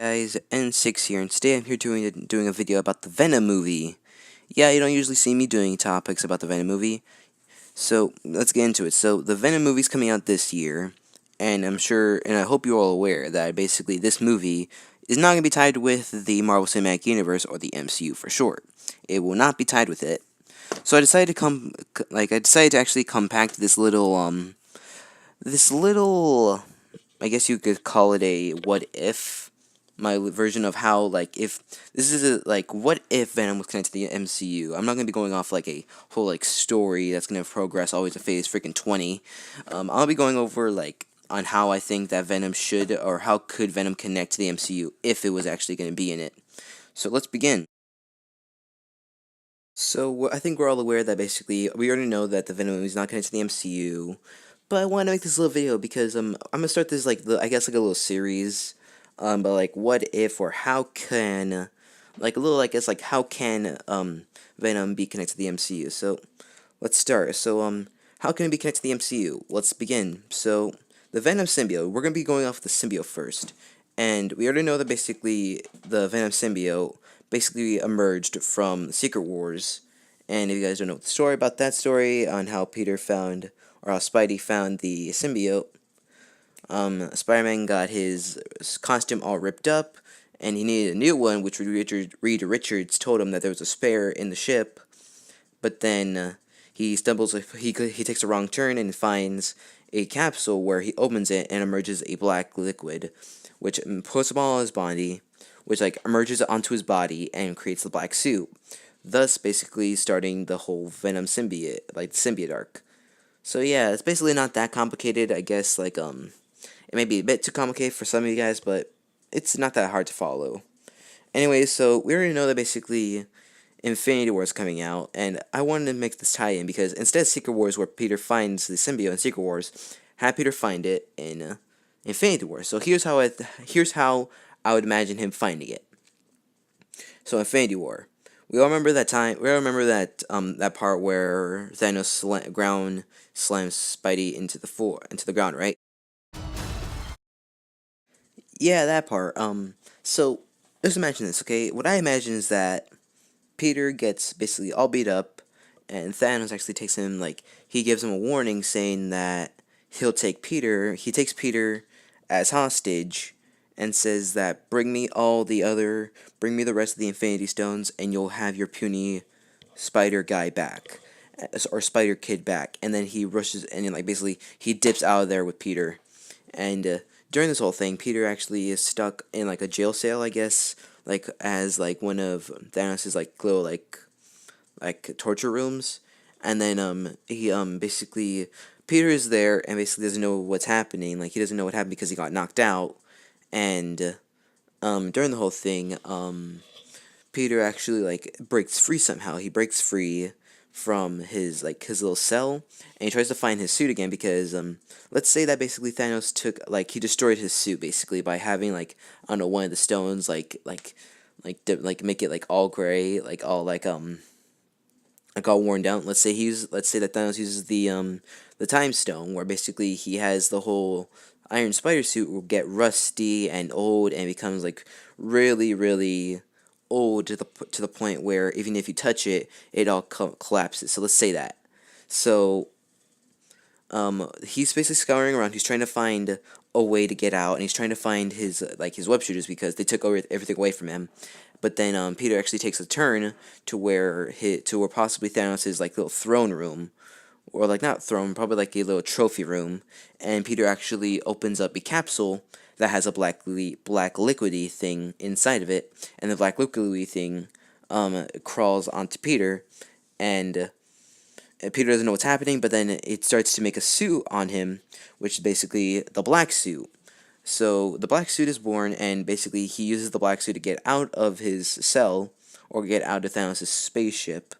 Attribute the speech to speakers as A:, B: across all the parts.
A: Guys, N6 here, and today I'm here doing a video about the Venom movie. Yeah, you don't usually see me doing topics about the Venom movie, so let's get into it. So the Venom movie's coming out this year, and and I hope you're all aware that basically this movie is not going to be tied with the Marvel Cinematic Universe or the MCU for short. It will not be tied with it. So I decided to I decided to actually compact this little, I guess you could call it a what if, my version of how, like, if this is what if Venom was connected to the MCU. I'm not gonna be going off like a whole story that's gonna progress always to phase freaking 20. I'll be going over on how I think that Venom should, or how could Venom connect to the MCU if it was actually gonna be in it. So let's begin. So I think we're all aware that basically we already know that the Venom is not connected to the MCU, but I want to make this little video because I'm gonna start this I guess a little series, but what if, or how can, a little, I guess, how can Venom be connected to the MCU? So let's start. So how can it be connected to the MCU? Let's begin. So the Venom symbiote, we're gonna be going off the symbiote first, and we already know that basically the Venom symbiote basically emerged from Secret Wars. And if you guys don't know the story about that story on how Peter found, or how Spidey found the symbiote, Spider-Man got his costume all ripped up, and he needed a new one, which Reed Richards told him that there was a spare in the ship. But then he stumbles, he takes a wrong turn and finds a capsule where he opens it and emerges a black liquid, which puts him all on his body, which emerges onto his body and creates the black suit, thus basically starting the whole Venom symbiote, the symbiote arc. So yeah, it's basically not that complicated. I guess it may be a bit too complicated for some of you guys, but it's not that hard to follow. Anyway, so we already know that basically Infinity War is coming out, and I wanted to make this tie-in because instead of Secret Wars, where Peter finds the symbiote in Secret Wars, have Peter find it in Infinity War. So here's how I would imagine him finding it. So Infinity War, we all remember that time. We all remember that part where Thanos slams Spidey into the ground, right? Yeah, that part. So let's imagine this, okay? What I imagine is that Peter gets basically all beat up, and Thanos actually takes him, he gives him a warning saying that he takes Peter as hostage, and says that bring me the rest of the Infinity Stones, and you'll have your puny Spider guy back, or Spider Kid back. And then he rushes, and then, basically he dips out of there with Peter, and during this whole thing, Peter actually is stuck in a jail cell, I guess, as one of Thanos's little torture rooms. And then he basically, Peter is there and basically doesn't know what's happening. He doesn't know what happened because he got knocked out. And during the whole thing, Peter actually breaks free somehow. He breaks free from his little cell, and he tries to find his suit again because let's say that basically Thanos took, he destroyed his suit basically by having, I don't know, one of the stones make it all gray, all worn down. Let's say that Thanos uses the time stone, where basically he has the whole Iron Spider suit will get rusty and old and becomes really, really old to the point where even if you touch it, it all collapses. So let's say that. So he's basically scouring around. He's trying to find a way to get out, and he's trying to find his web shooters because they took everything away from him. But then Peter actually takes a turn to where possibly Thanos' little throne room, or not throne, probably a little trophy room, and Peter actually opens up a capsule that has a black liquidy thing inside of it, and the black liquidy thing crawls onto Peter, and Peter doesn't know what's happening, but then it starts to make a suit on him, which is basically the black suit. So the black suit is born, and basically he uses the black suit to get out of his cell, or get out of Thanos' spaceship,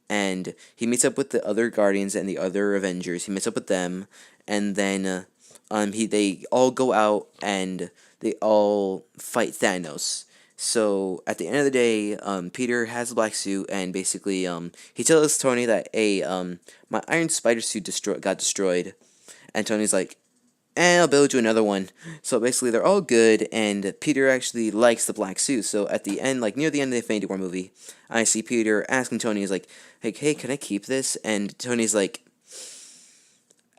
A: and he meets up with the other Guardians and the other Avengers. He meets up with them, and then they all go out and they all fight Thanos. So at the end of the day, Peter has a black suit, and basically he tells Tony that my Iron Spider suit got destroyed, and Tony's like, and I'll build you another one. So basically, they're all good, and Peter actually likes the black suit. So at the end, like near the end of the Infinity War movie, I see Peter asking Tony, he's like, hey, can I keep this? And Tony's like,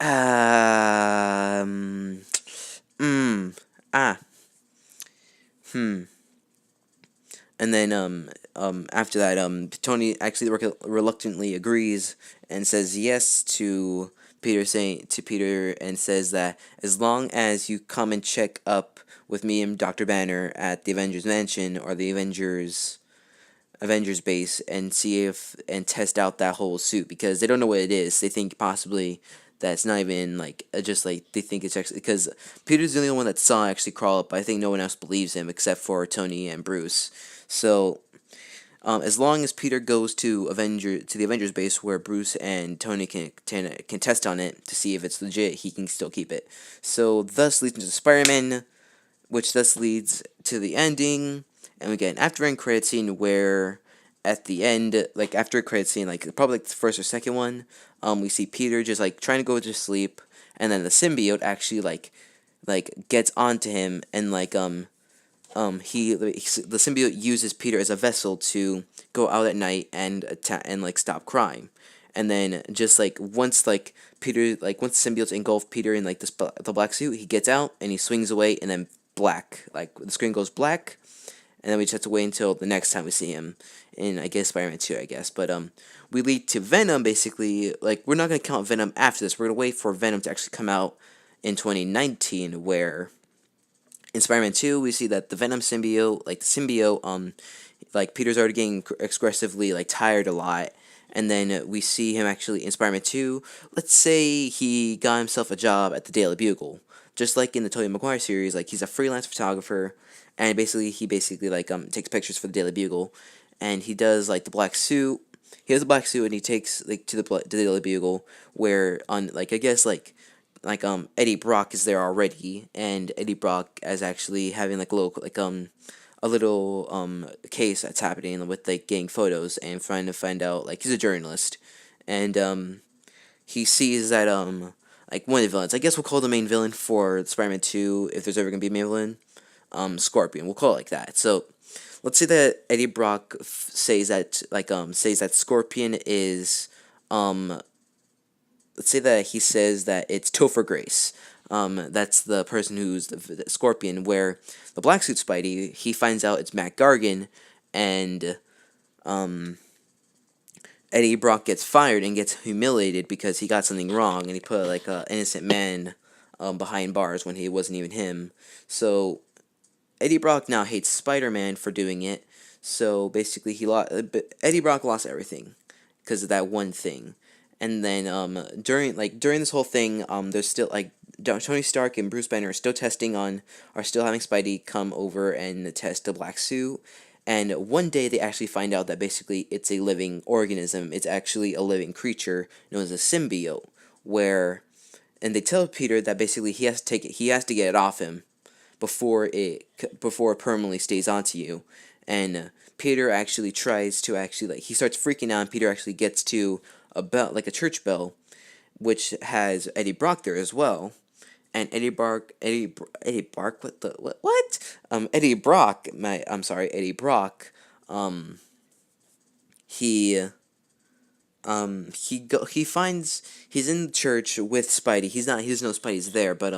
A: um, mm, ah, hmm. And then after that Tony actually reluctantly agrees and says yes to Peter and says that as long as you come and check up with me and Dr. Banner at the Avengers Mansion or the Avengers base and see if and test out that whole suit, because they don't know what it is. They think possibly that's not even like just like they think it's actually because Peter's the only one that saw actually crawl up. I think no one else believes him except for Tony and Bruce. So as long as Peter goes to the Avengers base where Bruce and Tony can test on it to see if it's legit, he can still keep it. So thus leads into Spider-Man, which thus leads to the ending. And we get an after end credit scene where at the end, like after a credit scene, like probably like the first or second one, we see Peter just like trying to go to sleep, and then the symbiote actually like gets onto him, and the symbiote uses Peter as a vessel to go out at night and attack and like stop crime. And then just like once once the symbiotes engulf Peter in like the black suit, he gets out and he swings away, and then black, like the screen goes black, and then we just have to wait until the next time we see him in, I guess, Spider-Man 2, I guess. But we lead to Venom. Basically, like we're not gonna count Venom after this. We're gonna wait for Venom to actually come out in 2019, where in Spider-Man 2, we see that the Venom symbiote, like the symbiote, like Peter's already getting aggressively like tired a lot, and then we see him actually in Spider-Man 2. Let's say he got himself a job at the Daily Bugle, just like in the Tobey Maguire series. Like he's a freelance photographer, and he basically like takes pictures for the Daily Bugle, and he does like the black suit. He has a black suit, and he takes like to the Daily Bugle, where on like I guess Eddie Brock is there already, and Eddie Brock is actually having like a little case that's happening with like getting photos and trying to find out, like he's a journalist, and he sees that like one of the villains, I guess we'll call the main villain for Spider-Man 2 if there's ever gonna be a main villain, Scorpion, we'll call it like that. So let's say that Eddie Brock says that Scorpion is let's say that he says that it's Topher Grace. That's the person who's the Scorpion, where the black suit Spidey, he finds out it's Matt Gargan, and Eddie Brock gets fired and gets humiliated because he got something wrong, and he put like an innocent man behind bars when he wasn't even him. So Eddie Brock now hates Spider-Man for doing it. So basically, Eddie Brock lost everything because of that one thing. And then during this whole thing, there's still like Tony Stark and Bruce Banner are still having Spidey come over and test the black suit. And one day they actually find out that basically it's a living organism. It's actually a living creature known as a symbiote. And they tell Peter that basically he has to get it off him before it permanently stays onto you. And Peter actually tries to he starts freaking out, and Peter actually gets to a bell, like a church bell, which has Eddie Brock there as well. And Eddie Brock, Eddie Brock, Eddie Brock, he he's in the church with Spidey. He doesn't know Spidey's there, but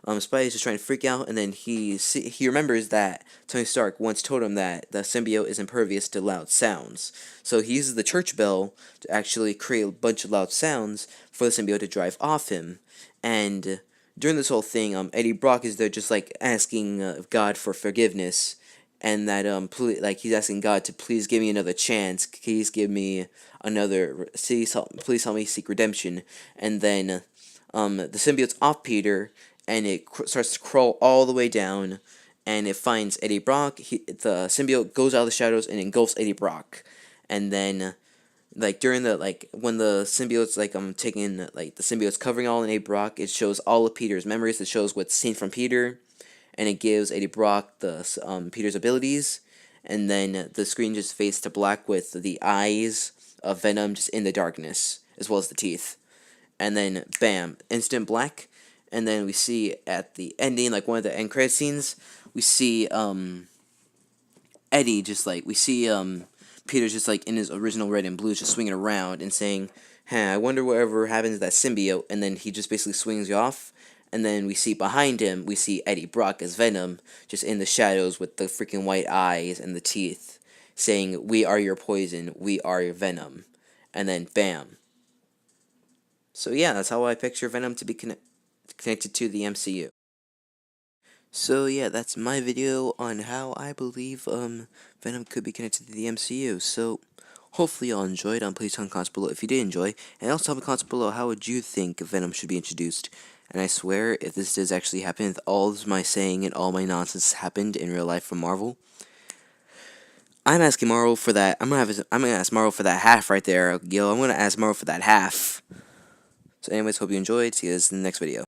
A: Spidey's just trying to freak out, and then he remembers that Tony Stark once told him that the symbiote is impervious to loud sounds. So he uses the church bell to actually create a bunch of loud sounds for the symbiote to drive off him. And during this whole thing, Eddie Brock is there just like asking God for forgiveness, and that he's asking God to please give me another chance, please give me another, please help me seek redemption. And then the symbiote's off Peter, and it starts to crawl all the way down, and it finds Eddie Brock. The symbiote goes out of the shadows and engulfs Eddie Brock, and then during when the symbiote's the symbiote's covering all in Eddie Brock, it shows all of Peter's memories. It shows what's seen from Peter, and it gives Eddie Brock the Peter's abilities, and then the screen just fades to black with the eyes of Venom just in the darkness, as well as the teeth, and then bam, instant black. and then we see at the ending, like one of the end credit scenes, we see Eddie just like we see Peter just like in his original red and blue, just swinging around and saying, "Huh, I wonder whatever happens to that symbiote." And then he just basically swings you off. And then we see behind him, we see Eddie Brock as Venom, just in the shadows with the freaking white eyes and the teeth, saying, "We are your poison, we are your Venom." And then bam. So yeah, that's how I picture Venom to be connected to the MCU. So yeah, that's my video on how I believe Venom could be connected to the MCU. So hopefully y'all enjoyed. Please tell me in the comments below if you did enjoy, and also tell me in the comments below how would you think Venom should be introduced. And I swear, if this does actually happen, if all of my saying and all my nonsense happened in real life from Marvel, I'm asking Marvel for that. I'm gonna ask Marvel for that half right there. Yo, I'm gonna ask Marvel for that half. So anyways, hope you enjoyed. See you guys in the next video.